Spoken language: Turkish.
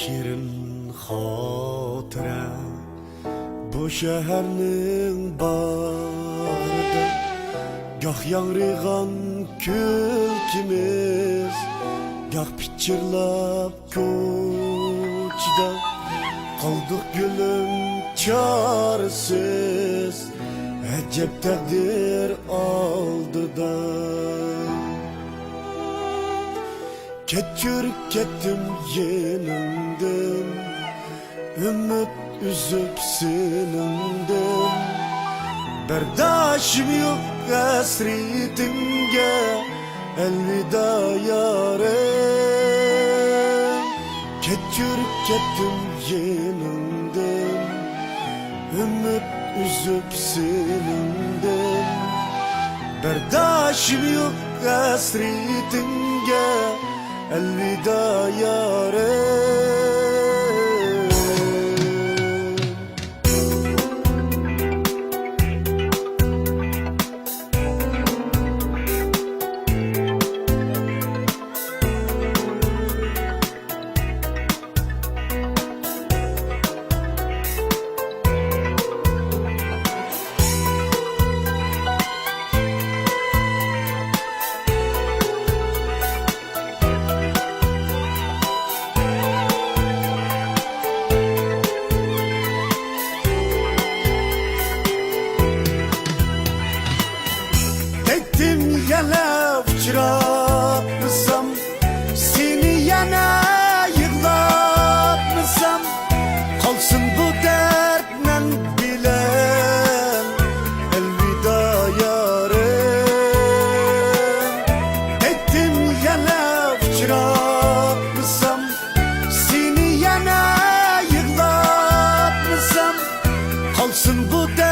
Şirin hatıra bu şehirnin bağrıda, gah yanrıgan külkimiz, gah piçirlap koçda. Kaldık gülüm çaresiz, acep takdir aldıda. Keçürüp kettim yenimden, ümit üzüp sinimden. Berdaşım yok hasretinge, elveda yarem. Keçürüp kettim yenimden, ümit üzüp sinimden. Berdaşım yok hasretinge, elveda yarem. Tektim yana uçratmışsam, seni yana yıklatmışsam, kalsın bu dertle bilen, elveda yarem. Tektim yana uçratmışsam, seni yana yıklatmışsam, kalsın bu dertle